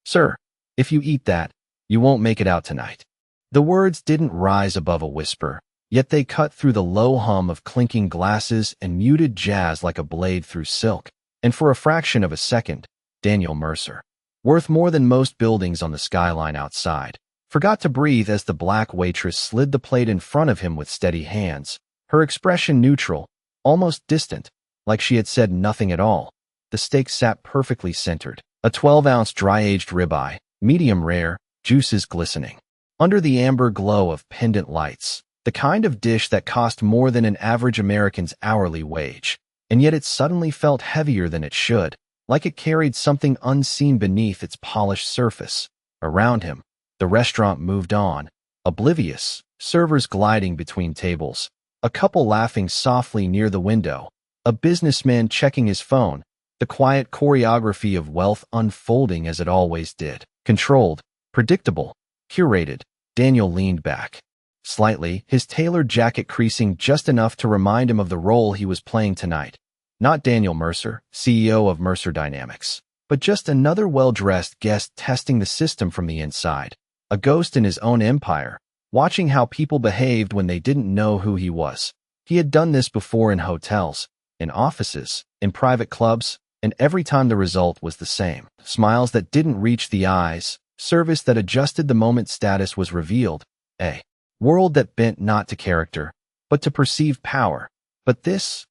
"Sir, if you eat that, you won't make it out tonight." The words didn't rise above a whisper, yet they cut through the low hum of clinking glasses and muted jazz like a blade through silk. And for a fraction of a second, Daniel Mercer, worth more than most buildings on the skyline outside, forgot to breathe as the black waitress slid the plate in front of him with steady hands, her expression neutral, almost distant, like she had said nothing at all. The steak sat perfectly centered, a 12-ounce dry-aged ribeye, medium rare, juices glistening. Under the amber glow of pendant lights, the kind of dish that cost more than an average American's hourly wage, and yet it suddenly felt heavier than it should, like it carried something unseen beneath its polished surface. Around him, the restaurant moved on, oblivious, servers gliding between tables, a couple laughing softly near the window, a businessman checking his phone, the quiet choreography of wealth unfolding as it always did. Controlled, predictable, curated. Daniel leaned back slightly, his tailored jacket creasing just enough to remind him of the role he was playing tonight. Not Daniel Mercer, CEO of Mercer Dynamics, but just another well-dressed guest testing the system from the inside, a ghost in his own empire, watching how people behaved when they didn't know who he was. He had done this before in hotels, in offices, in private clubs, and every time the result was the same. Smiles that didn't reach the eyes, service that adjusted the moment status was revealed, a world that bent not to character, but to perceived power. But this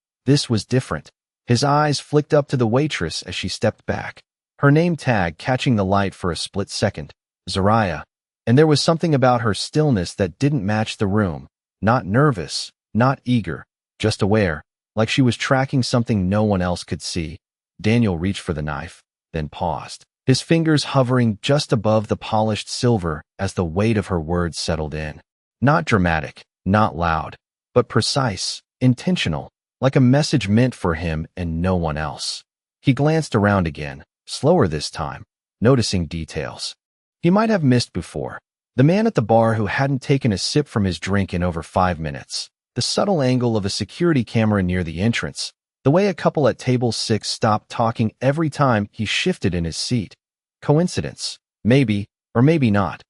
was different. His eyes flicked up to the waitress as she stepped back, her name tag catching the light for a split second, Zariah, and there was something about her stillness that didn't match the room, not nervous, not eager, just aware, like she was tracking something no one else could see. Daniel reached for the knife, then paused, his fingers hovering just above the polished silver as the weight of her words settled in. Not dramatic, not loud, but precise, intentional, like a message meant for him and no one else. He glanced around again, slower this time, noticing details he might have missed before. The man at the bar who hadn't taken a sip from his drink in over 5 minutes, the subtle angle of a security camera near the entrance, the way a couple at table 6 stopped talking every time he shifted in his seat. Coincidence? Maybe, or maybe not.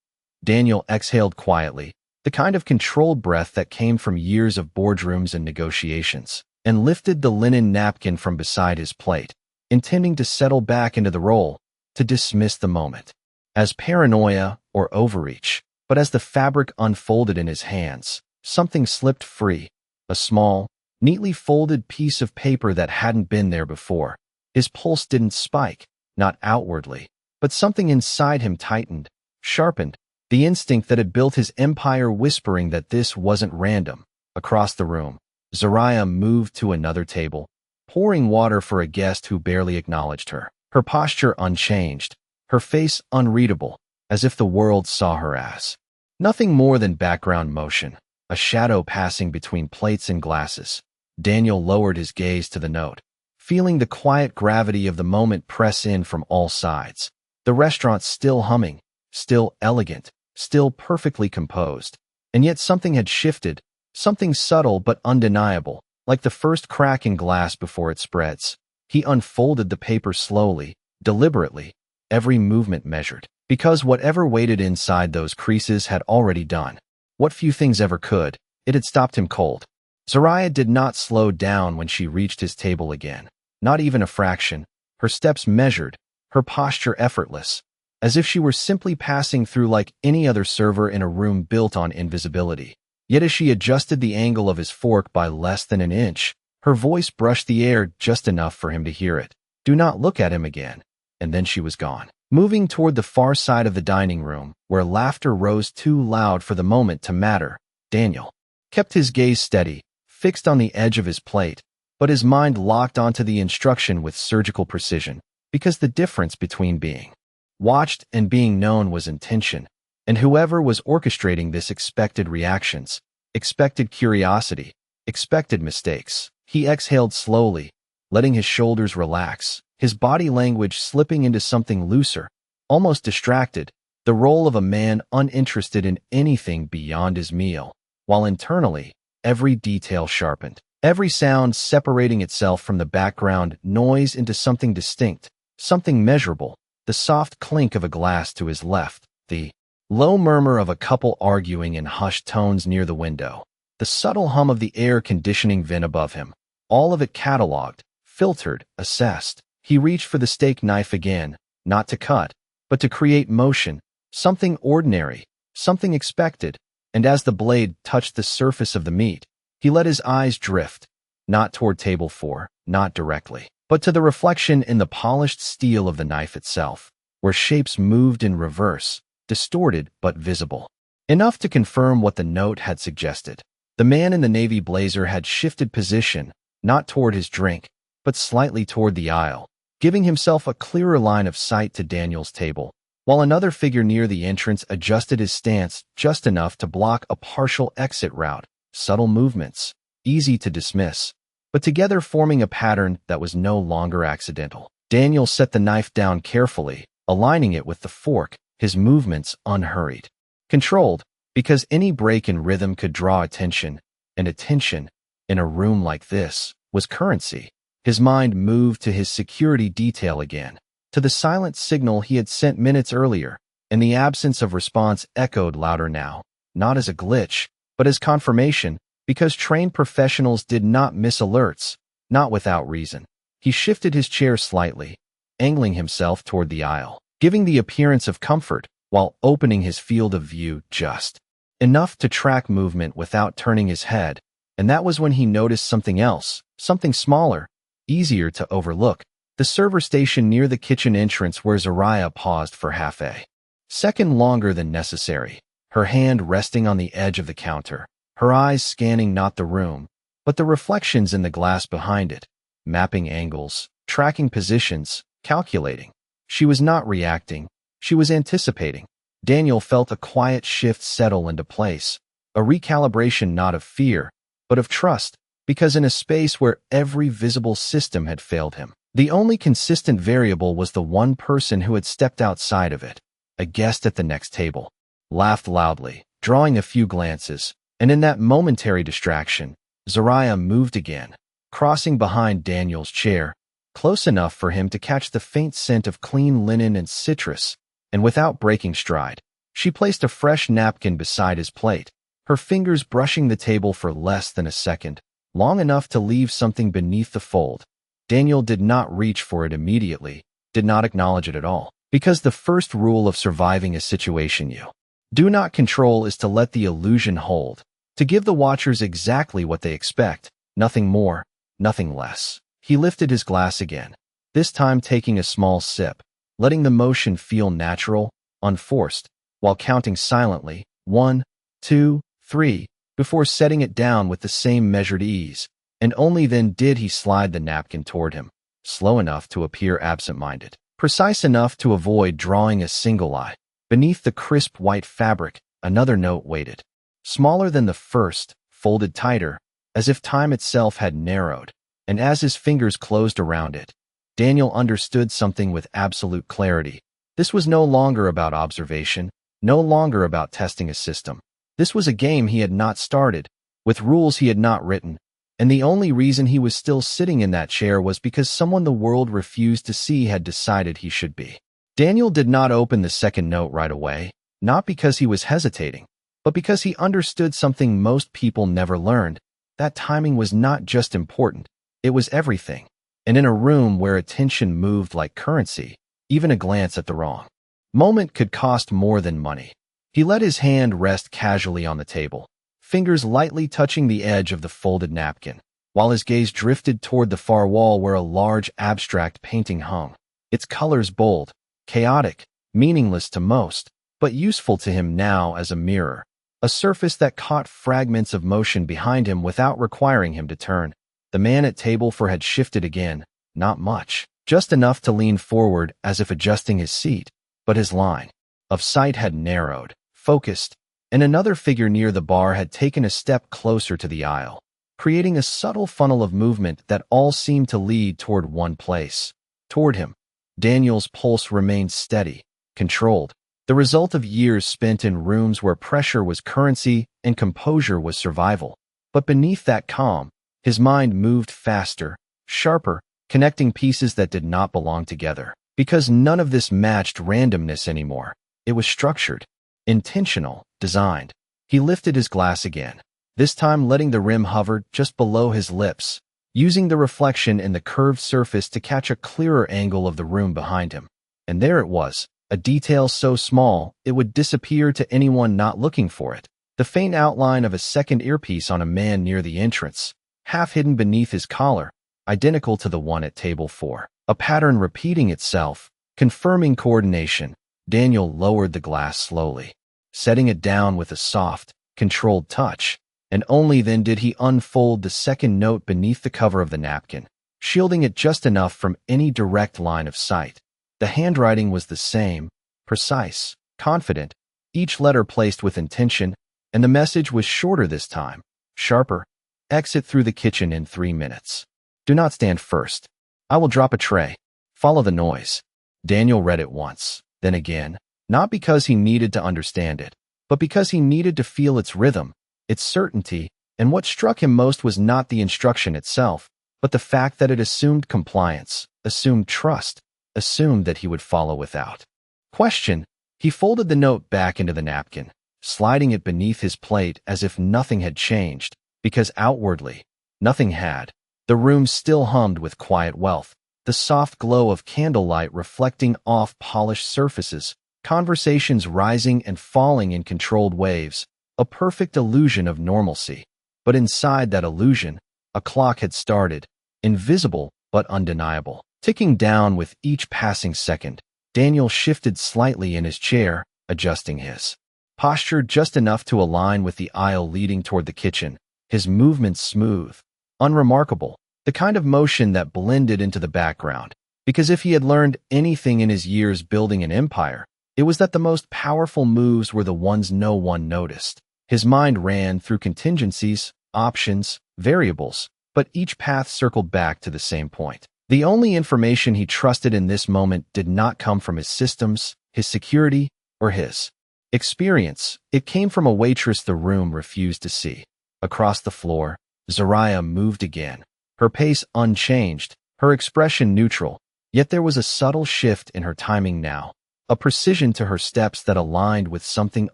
Daniel exhaled quietly, the kind of controlled breath that came from years of boardrooms and negotiations, and lifted the linen napkin from beside his plate, intending to settle back into the role, to dismiss the moment as paranoia or overreach. But as the fabric unfolded in his hands, something slipped free, a small, neatly folded piece of paper that hadn't been there before. His pulse didn't spike, not outwardly, but something inside him tightened, sharpened, the instinct that had built his empire whispering that this wasn't random. Across the room, Zariah moved to another table, pouring water for a guest who barely acknowledged her, her posture unchanged, her face unreadable, as if the world saw her as nothing more than background motion, a shadow passing between plates and glasses. Daniel lowered his gaze to the note, feeling the quiet gravity of the moment press in from all sides. The restaurant still humming, still elegant, still perfectly composed. And yet something had shifted, something subtle but undeniable, like the first crack in glass before it spreads. He unfolded the paper slowly, deliberately, every movement measured, because whatever waited inside those creases had already done what few things ever could. It had stopped him cold. Zariah did not slow down when she reached his table again, not even a fraction, her steps measured, her posture effortless, as if she were simply passing through like any other server in a room built on invisibility. Yet as she adjusted the angle of his fork by less than an inch, her voice brushed the air just enough for him to hear it. "Do not look at him again." And then she was gone, moving toward the far side of the dining room, where laughter rose too loud for the moment to matter. Daniel kept his gaze steady, fixed on the edge of his plate, but his mind locked onto the instruction with surgical precision, because the difference between being watched and being known was intention, and whoever was orchestrating this expected reactions, expected curiosity, expected mistakes. He exhaled slowly, letting his shoulders relax, his body language slipping into something looser, almost distracted, the role of a man uninterested in anything beyond his meal, while internally, every detail sharpened, every sound separating itself from the background noise into something distinct, something measurable. the soft clink of a glass to his left, the low murmur of a couple arguing in hushed tones near the window, the subtle hum of the air conditioning vent above him, all of it catalogued, filtered, assessed. He reached for the steak knife again, not to cut, but to create motion, something ordinary, something expected, and as the blade touched the surface of the meat, he let his eyes drift, not toward table 4, not directly, but to the reflection in the polished steel of the knife itself, where shapes moved in reverse, distorted but visible. Enough to confirm what the note had suggested. The man in the navy blazer had shifted position, not toward his drink, but slightly toward the aisle, giving himself a clearer line of sight to Daniel's table, while another figure near the entrance adjusted his stance just enough to block a partial exit route. Subtle movements, easy to dismiss, but together forming a pattern that was no longer accidental. Daniel set the knife down carefully, aligning it with the fork, his movements unhurried. Controlled, because any break in rhythm could draw attention, and attention, in a room like this, was currency. His mind moved to his security detail again, to the silent signal he had sent minutes earlier, and the absence of response echoed louder now, not as a glitch, but as confirmation, because trained professionals did not miss alerts, not without reason. He shifted his chair slightly, angling himself toward the aisle, giving the appearance of comfort, while opening his field of view just enough to track movement without turning his head, and that was when he noticed something else, something smaller, easier to overlook, the server station near the kitchen entrance where Zariah paused for half a second longer than necessary, her hand resting on the edge of the counter, her eyes scanning not the room, but the reflections in the glass behind it, mapping angles, tracking positions, calculating. She was not reacting, she was anticipating. Daniel felt a quiet shift settle into place, a recalibration not of fear, but of trust, because in a space where every visible system had failed him, the only consistent variable was the one person who had stepped outside of it, a guest at the next table, laughed loudly, drawing a few glances, and in that momentary distraction, Zariah moved again, crossing behind Daniel's chair, close enough for him to catch the faint scent of clean linen and citrus, and without breaking stride, she placed a fresh napkin beside his plate, her fingers brushing the table for less than a second, long enough to leave something beneath the fold. Daniel did not reach for it immediately, did not acknowledge it at all, because the first rule of surviving a situation you do not control is to let the illusion hold, to give the watchers exactly what they expect, nothing more, nothing less. He lifted his glass again, this time taking a small sip, letting the motion feel natural, unforced, while counting silently, 1, 2, 3, before setting it down with the same measured ease, and only then did he slide the napkin toward him, slow enough to appear absent-minded, precise enough to avoid drawing a single eye. Beneath the crisp white fabric, another note waited, smaller than the first, folded tighter, as if time itself had narrowed, and as his fingers closed around it, Daniel understood something with absolute clarity. This was no longer about observation, no longer about testing a system. This was a game he had not started, with rules he had not written, and the only reason he was still sitting in that chair was because someone the world refused to see had decided he should be. Daniel did not open the second note right away, not because he was hesitating, but because he understood something most people never learned. That timing was not just important, it was everything. And in a room where attention moved like currency, even a glance at the wrong moment could cost more than money. He let his hand rest casually on the table, fingers lightly touching the edge of the folded napkin, while his gaze drifted toward the far wall where a large abstract painting hung, its colors bold, chaotic, meaningless to most, but useful to him now as a mirror, a surface that caught fragments of motion behind him without requiring him to turn. The man at table 4 had shifted again, not much, just enough to lean forward as if adjusting his seat, but his line of sight had narrowed, focused, and another figure near the bar had taken a step closer to the aisle, creating a subtle funnel of movement that all seemed to lead toward one place, toward him. Daniel's pulse remained steady, controlled, the result of years spent in rooms where pressure was currency and composure was survival. But beneath that calm, his mind moved faster, sharper, connecting pieces that did not belong together. Because none of this matched randomness anymore. It was structured, intentional, designed. He lifted his glass again, this time letting the rim hover just below his lips, using the reflection in the curved surface to catch a clearer angle of the room behind him. And there it was, a detail so small it would disappear to anyone not looking for it. The faint outline of a second earpiece on a man near the entrance, half hidden beneath his collar, identical to the one at table 4. A pattern repeating itself, confirming coordination. Daniel lowered the glass slowly, setting it down with a soft, controlled touch, and only then did he unfold the second note beneath the cover of the napkin, shielding it just enough from any direct line of sight. The handwriting was the same, precise, confident, each letter placed with intention, and the message was shorter this time, sharper. Exit through the kitchen in 3 minutes. Do not stand first. I will drop a tray. Follow the noise. Daniel read it once, then again, not because he needed to understand it, but because he needed to feel its rhythm, its certainty, and what struck him most was not the instruction itself, but the fact that it assumed compliance, assumed trust, assumed that he would follow without question. He folded the note back into the napkin, sliding it beneath his plate as if nothing had changed, because outwardly, nothing had. The room still hummed with quiet wealth, the soft glow of candlelight reflecting off polished surfaces, conversations rising and falling in controlled waves, a perfect illusion of normalcy. But inside that illusion, a clock had started, invisible but undeniable, ticking down with each passing second. Daniel shifted slightly in his chair, adjusting his posture just enough to align with the aisle leading toward the kitchen, his movements smooth, unremarkable, the kind of motion that blended into the background. Because if he had learned anything in his years building an empire, it was that the most powerful moves were the ones no one noticed. His mind ran through contingencies, options, variables, but each path circled back to the same point. The only information he trusted in this moment did not come from his systems, his security, or his experience. It came from a waitress the room refused to see. Across the floor, Zariah moved again, her pace unchanged, her expression neutral, yet there was a subtle shift in her timing now, a precision to her steps that aligned with something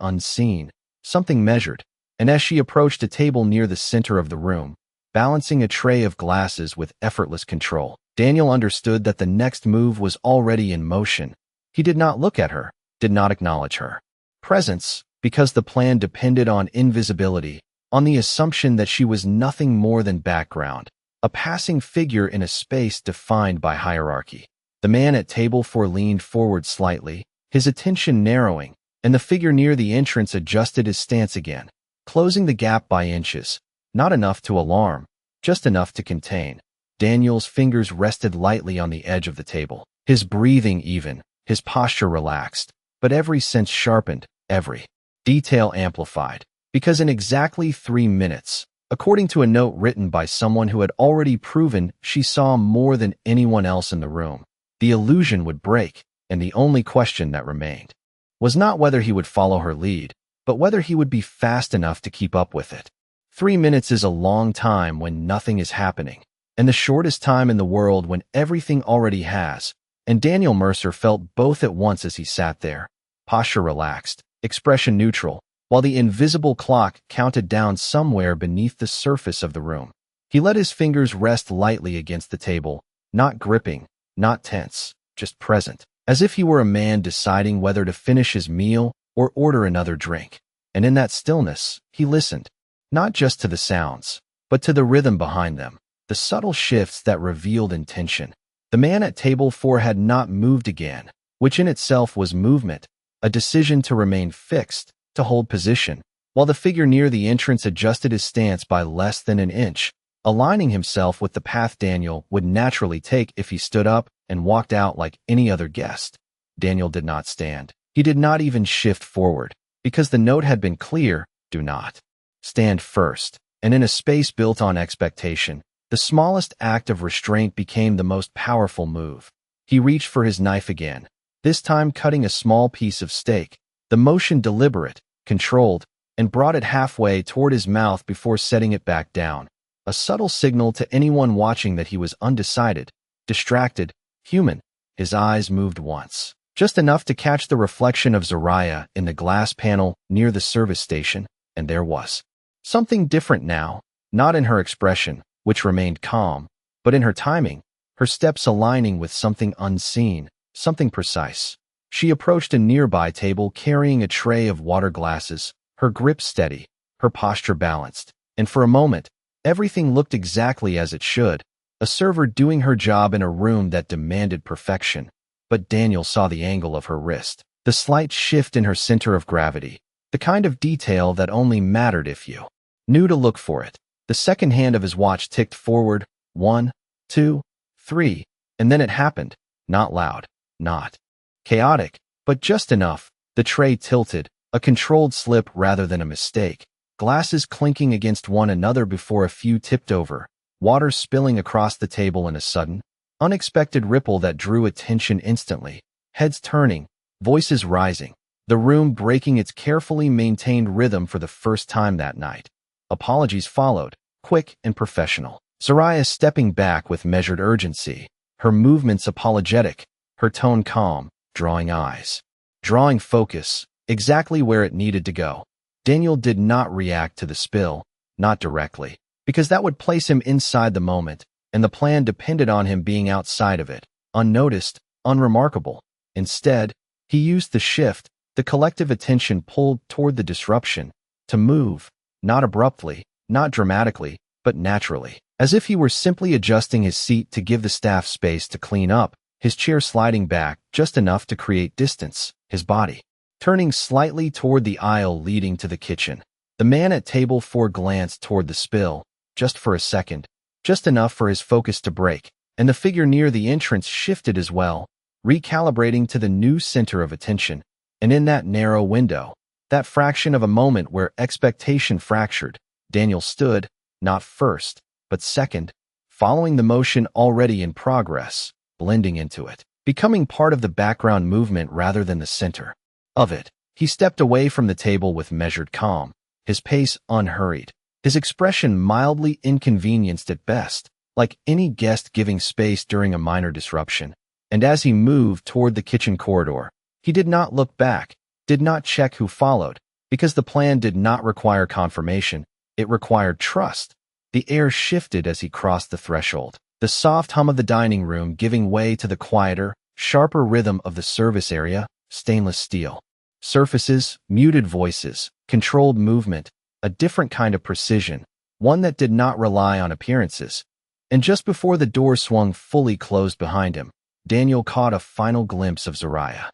unseen, something measured. And as she approached a table near the center of the room, balancing a tray of glasses with effortless control, Daniel understood that the next move was already in motion. He did not look at her, did not acknowledge her presence, because the plan depended on invisibility, on the assumption that she was nothing more than background, a passing figure in a space defined by hierarchy. The man at table 4 leaned forward slightly, his attention narrowing, and the figure near the entrance adjusted his stance again, closing the gap by inches, not enough to alarm, just enough to contain. Daniel's fingers rested lightly on the edge of the table, his breathing even, his posture relaxed, but every sense sharpened, every detail amplified. Because in exactly 3 minutes, according to a note written by someone who had already proven she saw more than anyone else in the room, the illusion would break, and the only question that remained was not whether he would follow her lead, but whether he would be fast enough to keep up with it. 3 minutes is a long time when nothing is happening, and the shortest time in the world when everything already has, and Daniel Mercer felt both at once as he sat there, posture relaxed, expression neutral, while the invisible clock counted down somewhere beneath the surface of the room. He let his fingers rest lightly against the table, not gripping, not tense, just present, as if he were a man deciding whether to finish his meal or order another drink. And in that stillness, he listened, not just to the sounds, but to the rhythm behind them, the subtle shifts that revealed intention. The man at table 4 had not moved again, which in itself was movement, a decision to remain fixed, to hold position, while the figure near the entrance adjusted his stance by less than an inch, aligning himself with the path Daniel would naturally take if he stood up and walked out like any other guest. Daniel did not stand. He did not even shift forward, because the note had been clear: do not stand first. And in a space built on expectation, the smallest act of restraint became the most powerful move. He reached for his knife again, this time cutting a small piece of steak, the motion deliberate, controlled, and brought it halfway toward his mouth before setting it back down, a subtle signal to anyone watching that he was undecided, distracted, human. his eyes moved once, just enough to catch the reflection of Zariah in the glass panel near the service station, and there was something different now, not in her expression, which remained calm, but in her timing, her steps aligning with something unseen, something precise. She approached a nearby table carrying a tray of water glasses, her grip steady, her posture balanced, and for a moment, everything looked exactly as it should, a server doing her job in a room that demanded perfection. But Daniel saw the angle of her wrist, the slight shift in her center of gravity, the kind of detail that only mattered if you knew to look for it. The second hand of his watch ticked forward, 1, 2, 3, and then it happened. Not loud, not chaotic, but just enough. The tray tilted, a controlled slip rather than a mistake, glasses clinking against one another before a few tipped over, water spilling across the table in a sudden, unexpected ripple that drew attention instantly, heads turning, voices rising, the room breaking its carefully maintained rhythm for the first time that night. Apologies followed, quick and professional. Zariah stepping back with measured urgency, her movements apologetic, her tone calm, drawing eyes, drawing focus, exactly where it needed to go. Daniel did not react to the spill, not directly, because that would place him inside the moment, and the plan depended on him being outside of it, unnoticed, unremarkable. Instead, he used the shift, the collective attention pulled toward the disruption, to move, not abruptly, not dramatically, but naturally, as if he were simply adjusting his seat to give the staff space to clean up, his chair sliding back just enough to create distance, his body turning slightly toward the aisle leading to the kitchen. The man at table 4 glanced toward the spill, just for a second, just enough for his focus to break, and the figure near the entrance shifted as well, recalibrating to the new center of attention. And in that narrow window, that fraction of a moment where expectation fractured, Daniel stood, not first, but second, following the motion already in progress, blending into it, becoming part of the background movement rather than the center of it. He stepped away from the table with measured calm, his pace unhurried, his expression mildly inconvenienced at best, like any guest giving space during a minor disruption. And as he moved toward the kitchen corridor, he did not look back, did not check who followed, because the plan did not require confirmation, it required trust. The air shifted as he crossed the threshold, the soft hum of the dining room giving way to the quieter, sharper rhythm of the service area, stainless steel surfaces, muted voices, controlled movement, a different kind of precision, one that did not rely on appearances. And just before the door swung fully closed behind him, Daniel caught a final glimpse of Zariah.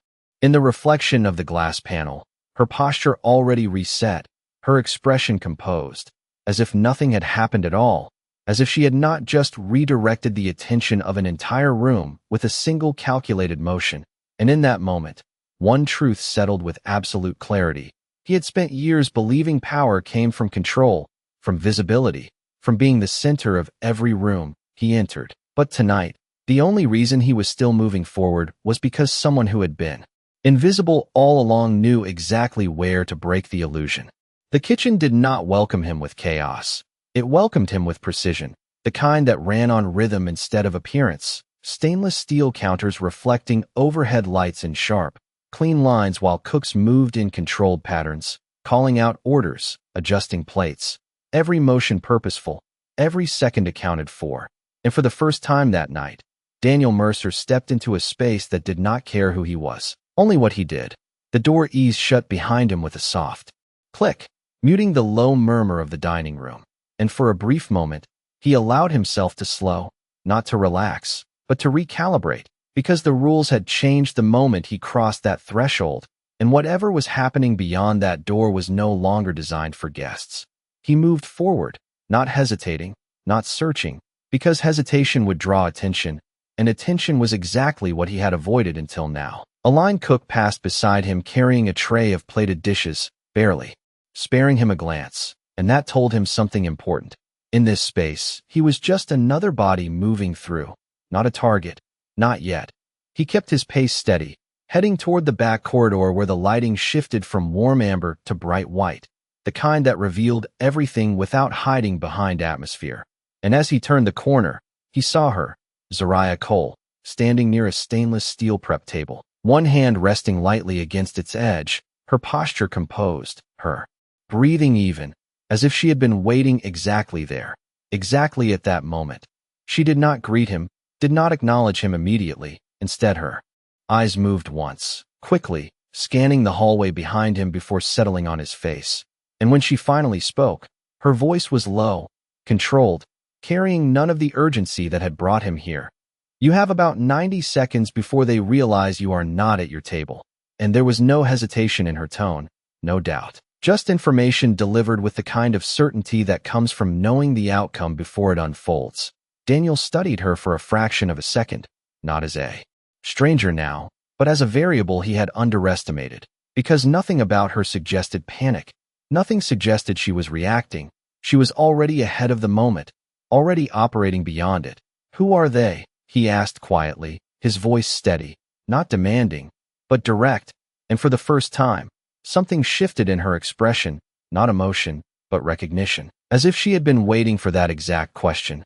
In the reflection of the glass panel, her posture already reset, her expression composed, as if nothing had happened at all, as if she had not just redirected the attention of an entire room with a single calculated motion. And in that moment, one truth settled with absolute clarity. He had spent years believing power came from control, from visibility, from being the center of every room he entered. But tonight, the only reason he was still moving forward was because someone who had been invisible all along knew exactly where to break the illusion. The kitchen did not welcome him with chaos. It welcomed him with precision, the kind that ran on rhythm instead of appearance, stainless steel counters reflecting overhead lights in sharp, clean lines while cooks moved in controlled patterns, calling out orders, adjusting plates, every motion purposeful, every second accounted for. And for the first time that night, Daniel Mercer stepped into a space that did not care who he was, only what he did. The door eased shut behind him with a soft click, muting the low murmur of the dining room. And for a brief moment, he allowed himself to slow, not to relax, but to recalibrate, because the rules had changed the moment he crossed that threshold, and whatever was happening beyond that door was no longer designed for guests. He moved forward, not hesitating, not searching, because hesitation would draw attention, and attention was exactly what he had avoided until now. A line cook passed beside him carrying a tray of plated dishes, barely sparing him a glance, and that told him something important. In this space, he was just another body moving through, not a target. Not yet. He kept his pace steady, heading toward the back corridor where the lighting shifted from warm amber to bright white, the kind that revealed everything without hiding behind atmosphere. And as he turned the corner, he saw her, Zariah Cole, standing near a stainless steel prep table, one hand resting lightly against its edge, her posture composed, her breathing even, as if she had been waiting exactly there, exactly at that moment. She did not greet him, did not acknowledge him immediately. Instead, her eyes moved once, quickly, scanning the hallway behind him before settling on his face. And when she finally spoke, her voice was low, controlled, carrying none of the urgency that had brought him here. You have about 90 seconds before they realize you are not at your table. And there was no hesitation in her tone, no doubt. Just information delivered with the kind of certainty that comes from knowing the outcome before it unfolds. Daniel studied her for a fraction of a second, not as a stranger now, but as a variable he had underestimated, because nothing about her suggested panic. Nothing suggested she was reacting. She was already ahead of the moment, already operating beyond it. Who are they? He asked quietly, his voice steady, not demanding, but direct, and for the first time, something shifted in her expression, not emotion, but recognition, as if she had been waiting for that exact question.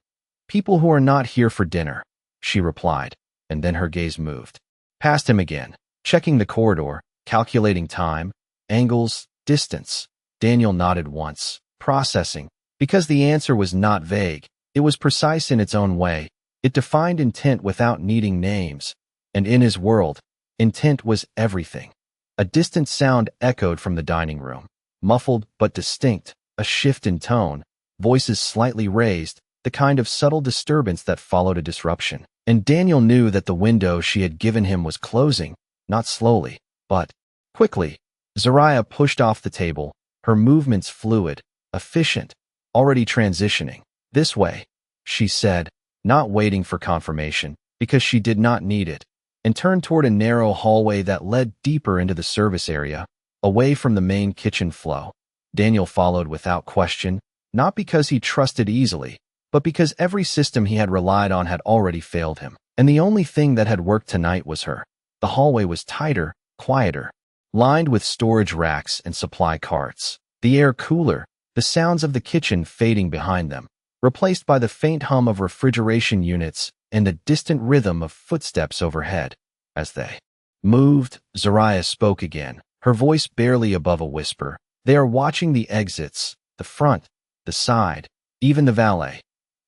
People who are not here for dinner, she replied, and then her gaze moved past him again, checking the corridor, calculating time, angles, distance. Daniel nodded once, processing, because the answer was not vague. It was precise in its own way. It defined intent without needing names. And in his world, intent was everything. A distant sound echoed from the dining room, muffled but distinct, a shift in tone, voices slightly raised, the kind of subtle disturbance that followed a disruption. And Daniel knew that the window she had given him was closing, not slowly, but quickly. Zariah pushed off the table, her movements fluid, efficient, already transitioning. This way, she said, not waiting for confirmation, because she did not need it, and turned toward a narrow hallway that led deeper into the service area, away from the main kitchen flow. Daniel followed without question, not because he trusted easily, but because every system he had relied on had already failed him. And the only thing that had worked tonight was her. The hallway was tighter, quieter, lined with storage racks and supply carts. The air cooler, the sounds of the kitchen fading behind them, replaced by the faint hum of refrigeration units and the distant rhythm of footsteps overhead. As they moved, Zariah spoke again, her voice barely above a whisper. They are watching the exits, the front, the side, even the valet.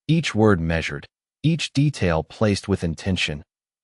Each word measured, each detail placed with intention.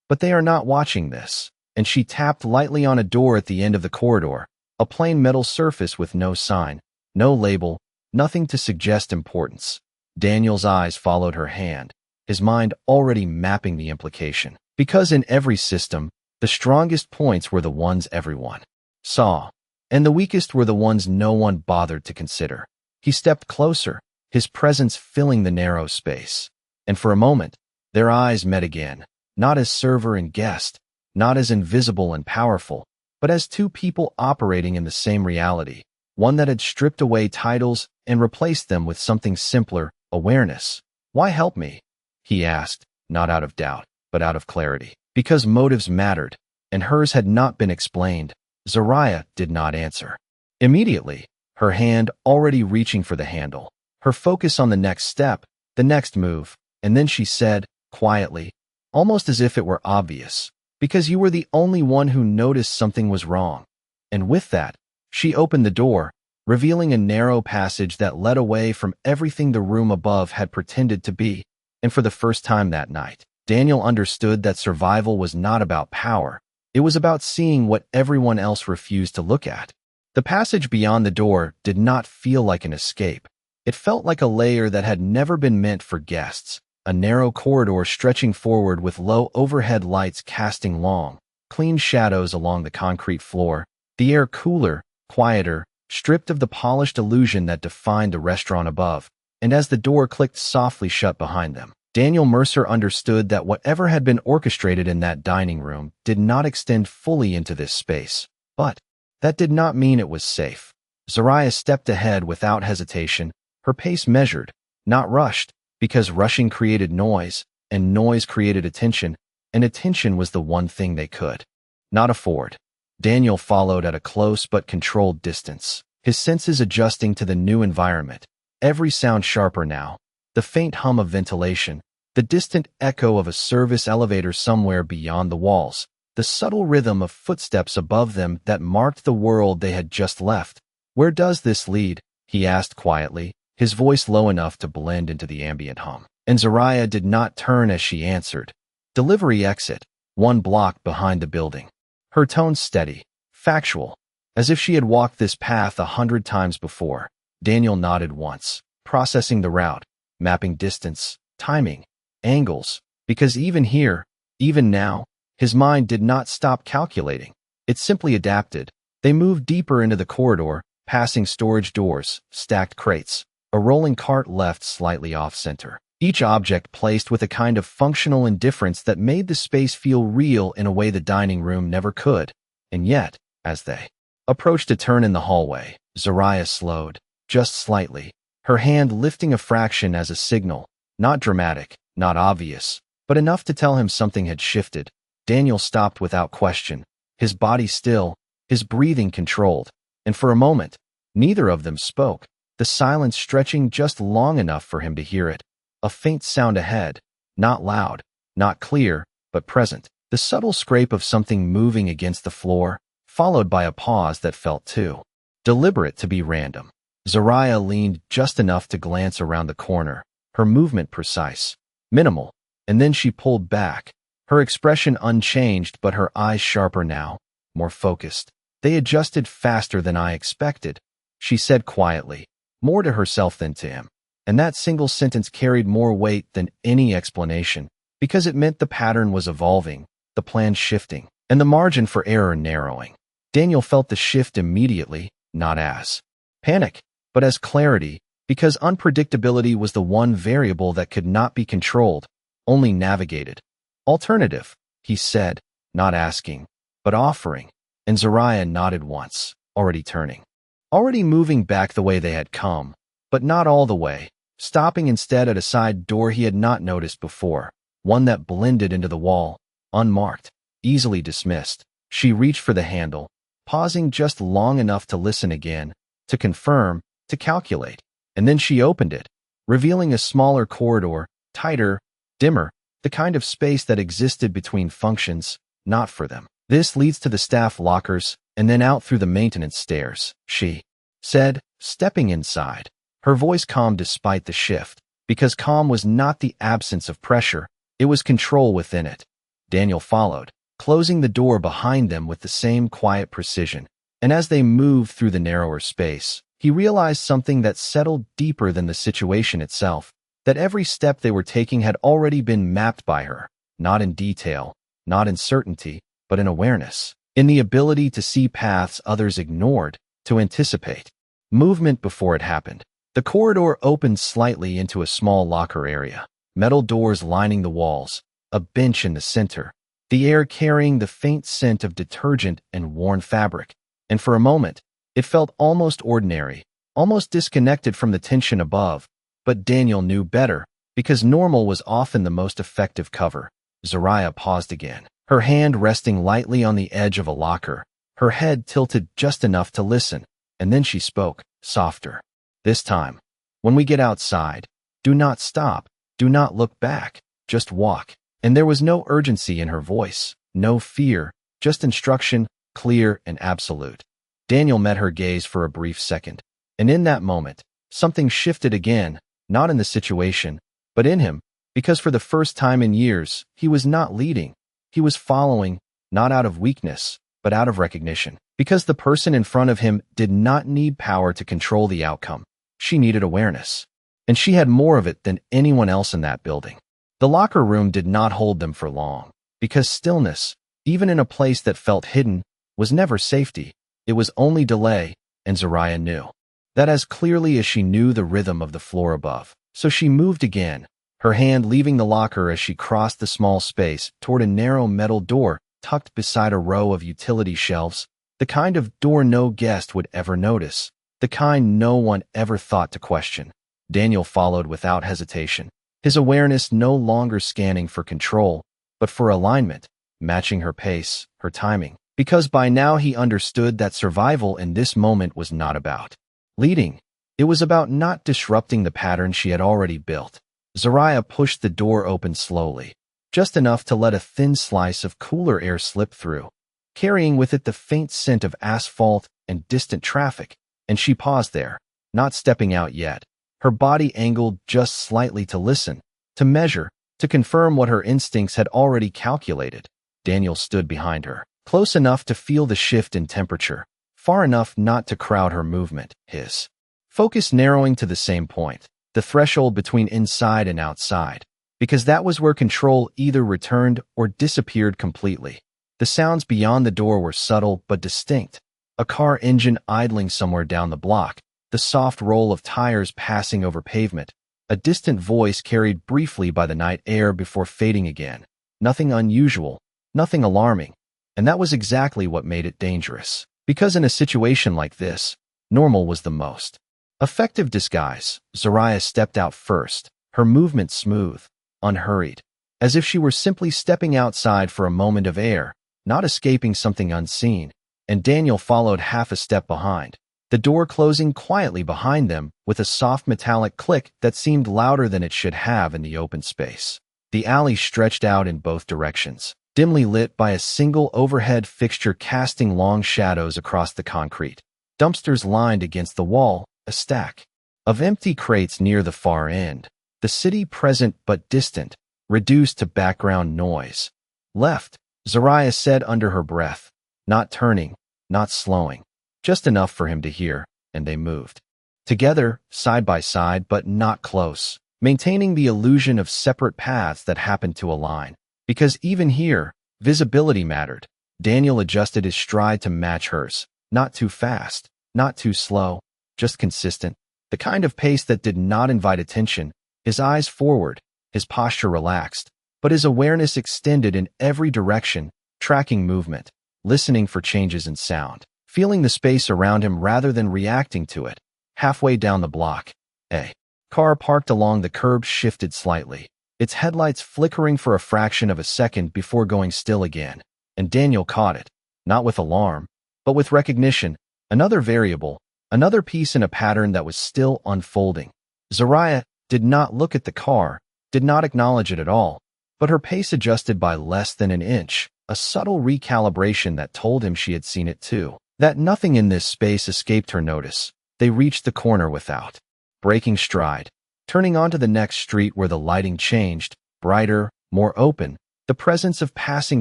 But they are not watching this. And she tapped lightly on a door at the end of the corridor, a plain metal surface with no sign, no label, nothing to suggest importance. Daniel's eyes followed her hand, his mind already mapping the implication. Because in every system, the strongest points were the ones everyone saw, and the weakest were the ones no one bothered to consider. He stepped closer, his presence filling the narrow space. And for a moment, their eyes met again, not as server and guest, not as invisible and powerful, but as two people operating in the same reality, one that had stripped away titles and replaced them with something simpler, awareness. Why help me? He asked, not out of doubt, but out of clarity. Because motives mattered, and hers had not been explained. Zariah did not answer. Immediately, her hand already reaching for the handle, her focus on the next step, the next move, and then she said, quietly, almost as if it were obvious, because you were the only one who noticed something was wrong. And with that, she opened the door, revealing a narrow passage that led away from everything the room above had pretended to be. And for the first time that night, Daniel understood that survival was not about power. It was about seeing what everyone else refused to look at. The passage beyond the door did not feel like an escape. It felt like a layer that had never been meant for guests. A narrow corridor stretching forward with low overhead lights casting long, clean shadows along the concrete floor, the air cooler, quieter, stripped of the polished illusion that defined the restaurant above. And as the door clicked softly shut behind them, Daniel Mercer understood that whatever had been orchestrated in that dining room did not extend fully into this space. But that did not mean it was safe. Zariah stepped ahead without hesitation, her pace measured, not rushed, because rushing created noise, and noise created attention, and attention was the one thing they could not afford. Daniel followed at a close but controlled distance, his senses adjusting to the new environment, every sound sharper now, the faint hum of ventilation, the distant echo of a service elevator somewhere beyond the walls, the subtle rhythm of footsteps above them that marked the world they had just left. "Where does this lead?" he asked quietly, his voice low enough to blend into the ambient hum. And Zariah did not turn as she answered. "Delivery exit, 1 block behind the building." Her tone steady, factual, as if she had walked this path 100 times before. Daniel nodded once, processing the route, mapping distance, timing, angles, because even here, even now, his mind did not stop calculating. It simply adapted. They moved deeper into the corridor, passing storage doors, stacked crates, a rolling cart left slightly off-center. Each object placed with a kind of functional indifference that made the space feel real in a way the dining room never could. And yet, as they approached a turn in the hallway, Zariah slowed, just slightly, her hand lifting a fraction as a signal, not dramatic, not obvious, but enough to tell him something had shifted. Daniel stopped without question, his body still, his breathing controlled, and for a moment, neither of them spoke, the silence stretching just long enough for him to hear it. A faint sound ahead, not loud, not clear, but present, the subtle scrape of something moving against the floor, followed by a pause that felt too deliberate to be random. Zariah leaned just enough to glance around the corner, her movement precise, minimal, and then she pulled back, her expression unchanged but her eyes sharper now, more focused. "They adjusted faster than I expected," she said quietly, more to herself than to him. And that single sentence carried more weight than any explanation, because it meant the pattern was evolving, the plan shifting, and the margin for error narrowing. Daniel felt the shift immediately, not as panic, but as clarity, because unpredictability was the one variable that could not be controlled, only navigated. "Alternative," he said, not asking, but offering, and Zariah nodded once, already turning, already moving back the way they had come, but not all the way, stopping instead at a side door he had not noticed before, one that blended into the wall, unmarked, easily dismissed. She reached for the handle, pausing just long enough to listen again, to confirm, to calculate, and then she opened it, revealing a smaller corridor, tighter, dimmer, the kind of space that existed between functions, not for them. "This leads to the staff lockers, and then out through the maintenance stairs," she said, stepping inside. Her voice calm despite the shift, because calm was not the absence of pressure, it was control within it. Daniel followed, closing the door behind them with the same quiet precision, and as they moved through the narrower space, he realized something that settled deeper than the situation itself, that every step they were taking had already been mapped by her, not in detail, not in certainty, but in awareness, in the ability to see paths others ignored, to anticipate movement before it happened. The corridor opened slightly into a small locker area, metal doors lining the walls, a bench in the center, the air carrying the faint scent of detergent and worn fabric, and for a moment, it felt almost ordinary, almost disconnected from the tension above, but Daniel knew better, because normal was often the most effective cover. Zariah paused again, her hand resting lightly on the edge of a locker, her head tilted just enough to listen, and then she spoke, softer. "This time, when we get outside, do not stop, do not look back, just walk." And there was no urgency in her voice, no fear, just instruction, clear and absolute. Daniel met her gaze for a brief second, and in that moment, something shifted again, not in the situation, but in him, because for the first time in years, he was not leading, he was following, not out of weakness, but out of recognition, because the person in front of him did not need power to control the outcome. She needed awareness, and she had more of it than anyone else in that building. The locker room did not hold them for long, because stillness, even in a place that felt hidden, was never safety. It was only delay, and Zariah knew that as clearly as she knew the rhythm of the floor above. So she moved again, her hand leaving the locker as she crossed the small space toward a narrow metal door tucked beside a row of utility shelves, the kind of door no guest would ever notice, the kind no one ever thought to question. Daniel followed without hesitation, his awareness no longer scanning for control, but for alignment, matching her pace, her timing, because by now he understood that survival in this moment was not about leading. It was about not disrupting the pattern she had already built. Zariah pushed the door open slowly, just enough to let a thin slice of cooler air slip through, carrying with it the faint scent of asphalt and distant traffic, and she paused there, not stepping out yet, her body angled just slightly to listen, to measure, to confirm what her instincts had already calculated. Daniel stood behind her, close enough to feel the shift in temperature, far enough not to crowd her movement, his focus narrowing to the same point, the threshold between inside and outside, because that was where control either returned or disappeared completely. The sounds beyond the door were subtle but distinct, a car engine idling somewhere down the block, the soft roll of tires passing over pavement, a distant voice carried briefly by the night air before fading again. Nothing unusual, nothing alarming, and that was exactly what made it dangerous. Because in a situation like this, normal was the most effective disguise. Zariah stepped out first, her movement smooth, unhurried, as if she were simply stepping outside for a moment of air, not escaping something unseen, and Daniel followed half a step behind, the door closing quietly behind them with a soft metallic click that seemed louder than it should have in the open space. The alley stretched out in both directions, dimly lit by a single overhead fixture casting long shadows across the concrete. Dumpsters lined against the wall, a stack of empty crates near the far end, the city present but distant, reduced to background noise. Left, Zariah said under her breath, not turning, not slowing, just enough for him to hear, and they moved. Together, side by side but not close, maintaining the illusion of separate paths that happened to align. Because even here, visibility mattered. Daniel adjusted his stride to match hers, not too fast, not too slow, just consistent, the kind of pace that did not invite attention, his eyes forward, his posture relaxed, but his awareness extended in every direction, tracking movement, listening for changes in sound, feeling the space around him rather than reacting to it. Halfway down the block, a car parked along the curb shifted slightly, its headlights flickering for a fraction of a second before going still again, and Daniel caught it, not with alarm, but with recognition, another variable, another piece in a pattern that was still unfolding. Zariah did not look at the car, did not acknowledge it at all, but her pace adjusted by less than an inch, a subtle recalibration that told him she had seen it too, that nothing in this space escaped her notice. They reached the corner without breaking stride, turning onto the next street where the lighting changed, brighter, more open, the presence of passing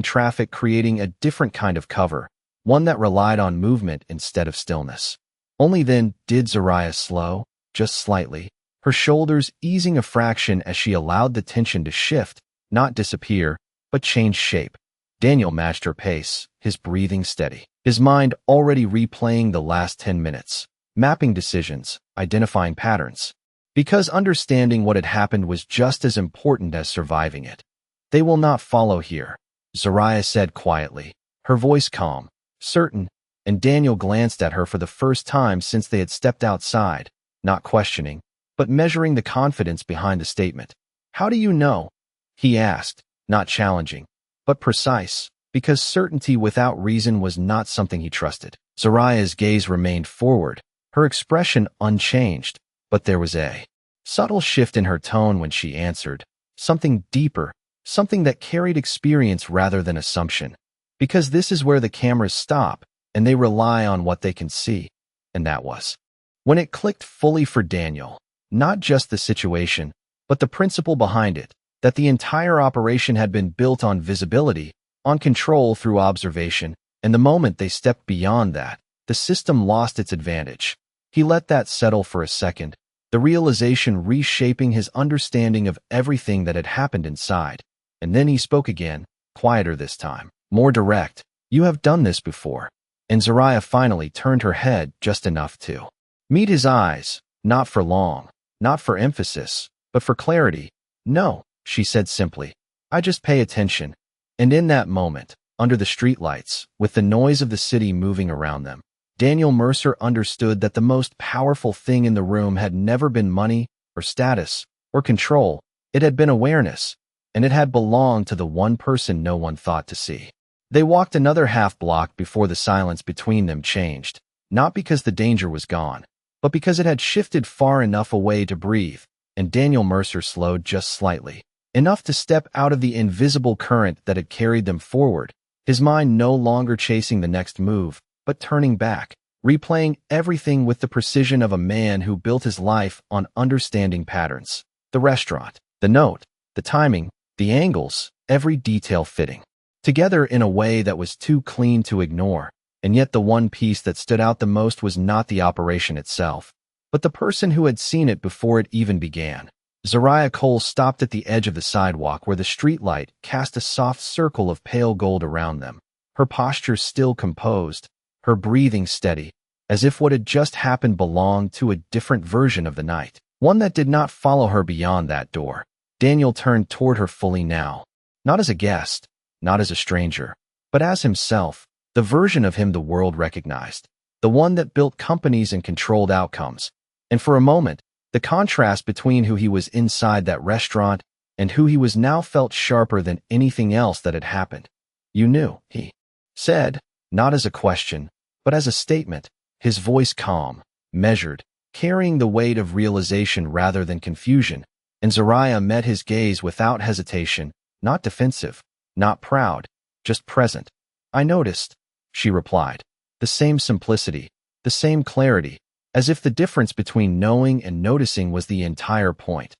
traffic creating a different kind of cover, one that relied on movement instead of stillness. Only then did Zariah slow, just slightly, her shoulders easing a fraction as she allowed the tension to shift, not disappear, but change shape. Daniel matched her pace, his breathing steady, his mind already replaying the last 10 minutes, mapping decisions, identifying patterns. Because understanding what had happened was just as important as surviving it. They will not follow here, Zariah said quietly, her voice calm, certain, and Daniel glanced at her for the first time since they had stepped outside, not questioning, but measuring the confidence behind the statement. How do you know? He asked, not challenging, but precise, because certainty without reason was not something he trusted. Zariah's gaze remained forward, her expression unchanged, but there was a subtle shift in her tone when she answered, something deeper, something that carried experience rather than assumption. Because this is where the cameras stop, and they rely on what they can see, and that was when it clicked fully for Daniel, not just the situation, but the principle behind it, that the entire operation had been built on visibility, on control through observation, and the moment they stepped beyond that, the system lost its advantage. He let that settle for a second, the realization reshaping his understanding of everything that had happened inside. And then he spoke again, quieter this time, more direct. You have done this before. And Zariah finally turned her head just enough to meet his eyes, not for long, not for emphasis, but for clarity. No, she said simply. I just pay attention. And in that moment, under the streetlights, with the noise of the city moving around them, Daniel Mercer understood that the most powerful thing in the room had never been money, or status, or control. It had been awareness, and it had belonged to the one person no one thought to see. They walked another half block before the silence between them changed, not because the danger was gone, but because it had shifted far enough away to breathe. and Daniel Mercer slowed just slightly, enough to step out of the invisible current that had carried them forward, his mind no longer chasing the next move, but turning back, replaying everything with the precision of a man who built his life on understanding patterns. The restaurant, the note, the timing, the angles, every detail fitting together in a way that was too clean to ignore. And yet the one piece that stood out the most was not the operation itself, but the person who had seen it before it even began. Zariah Cole stopped at the edge of the sidewalk where the streetlight cast a soft circle of pale gold around them, her posture still composed, her breathing steady, as if what had just happened belonged to a different version of the night, one that did not follow her beyond that door. Daniel turned toward her fully now, not as a guest, not as a stranger, but as himself, the version of him the world recognized, the one that built companies and controlled outcomes. And for a moment, the contrast between who he was inside that restaurant and who he was now felt sharper than anything else that had happened. "You knew," he said, not as a question, but as a statement, his voice calm, measured, carrying the weight of realization rather than confusion. And Zariah met his gaze without hesitation, not defensive, not proud, just present. "I noticed," she replied, the same simplicity, the same clarity, as if the difference between knowing and noticing was the entire point.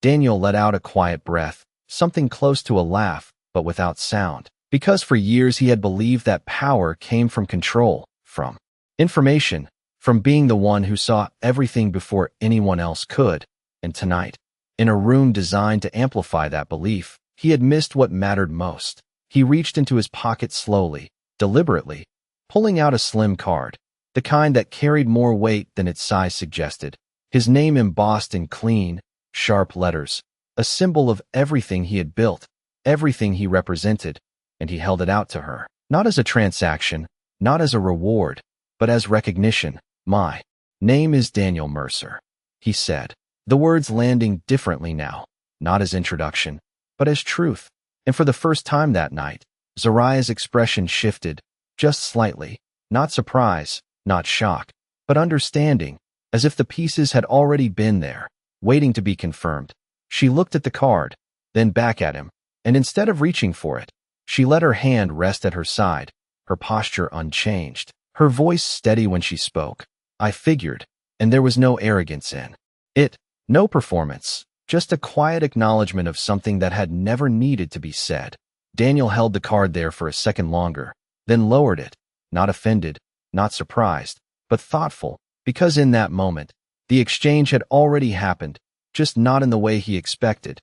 Daniel let out a quiet breath, something close to a laugh, but without sound, because for years he had believed that power came from control, from information, from being the one who saw everything before anyone else could. And tonight, in a room designed to amplify that belief, he had missed what mattered most. He reached into his pocket slowly, deliberately, pulling out a slim card, the kind that carried more weight than its size suggested, his name embossed in clean, sharp letters, a symbol of everything he had built, everything he represented, and he held it out to her, not as a transaction, not as a reward, but as recognition. "My name is Daniel Mercer," he said, the words landing differently now, not as introduction, but as truth. And for the first time that night, Zariah's expression shifted, just slightly, not surprise, not shock, but understanding, as if the pieces had already been there, waiting to be confirmed. She looked at the card, then back at him, and instead of reaching for it, she let her hand rest at her side, her posture unchanged, her voice steady when she spoke. "I figured," and there was no arrogance in it, no performance, just a quiet acknowledgement of something that had never needed to be said. Daniel held the card there for a second longer, then lowered it, not offended, not surprised, but thoughtful, because in that moment, the exchange had already happened, just not in the way he expected.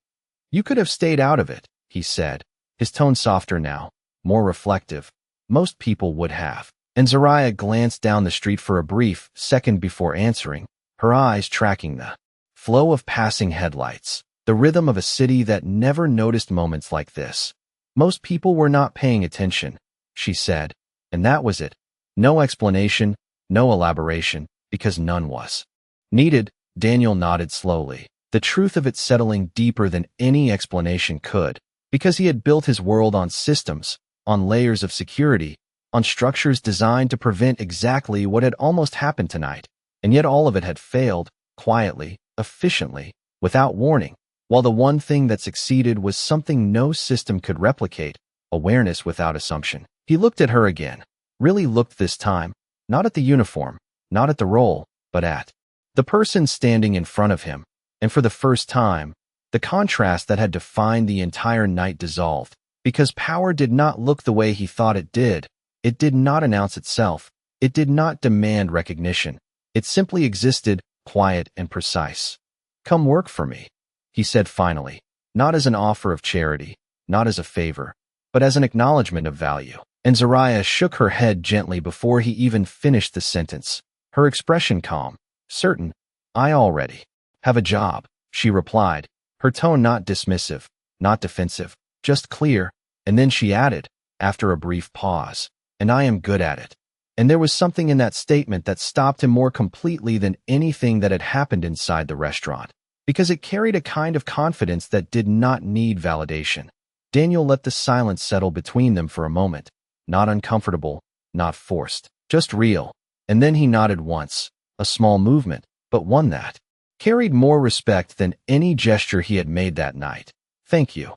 "You could have stayed out of it," he said, his tone softer now, more reflective. "Most people would have." And Zariah glanced down the street for a brief second before answering, her eyes tracking the flow of passing headlights, the rhythm of a city that never noticed moments like this. "Most people were not paying attention," she said, and that was it. No explanation, no elaboration, because none was needed. Daniel nodded slowly, the truth of it settling deeper than any explanation could, because he had built his world on systems, on layers of security, on structures designed to prevent exactly what had almost happened tonight, and yet all of it had failed, quietly, efficiently, without warning, while the one thing that succeeded was something no system could replicate, awareness without assumption. He looked at her again, really looked this time, not at the uniform, not at the role, but at the person standing in front of him, and for the first time, the contrast that had defined the entire night dissolved, because power did not look the way he thought it did. It did not announce itself. It did not demand recognition. It simply existed, quiet and precise. "Come work for me," he said finally, not as an offer of charity, not as a favor, but as an acknowledgement of value. And Zariah shook her head gently before he even finished the sentence, her expression calm, certain. "I already have a job," she replied, her tone not dismissive, not defensive, just clear. And then she added, after a brief pause, "And I am good at it." And there was something in that statement that stopped him more completely than anything that had happened inside the restaurant, because it carried a kind of confidence that did not need validation. Daniel let the silence settle between them for a moment, not uncomfortable, not forced, just real. And then he nodded once, a small movement, but one that carried more respect than any gesture he had made that night. "Thank you,"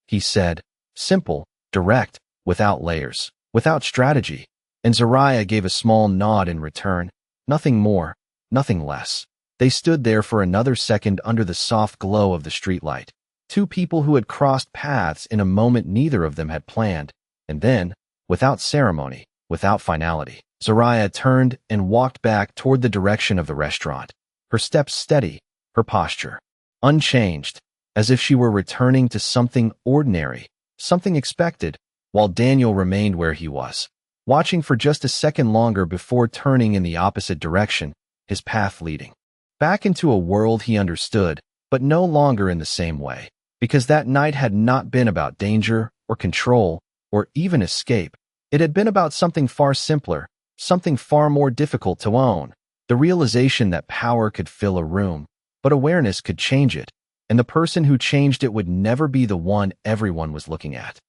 he said, simple, direct, without layers, without strategy. And Zariah gave a small nod in return. Nothing more, nothing less. They stood there for another second under the soft glow of the streetlight. Two people who had crossed paths in a moment neither of them had planned. And then, without ceremony, without finality, Zariah turned and walked back toward the direction of the restaurant. Her steps steady, her posture unchanged, as if she were returning to something ordinary, something expected, while Daniel remained where he was, watching for just a second longer before turning in the opposite direction, his path leading back into a world he understood, but no longer in the same way, because that night had not been about danger or control or even escape. It had been about something far simpler, something far more difficult to own, the realization that power could fill a room, but awareness could change it, and the person who changed it would never be the one everyone was looking at.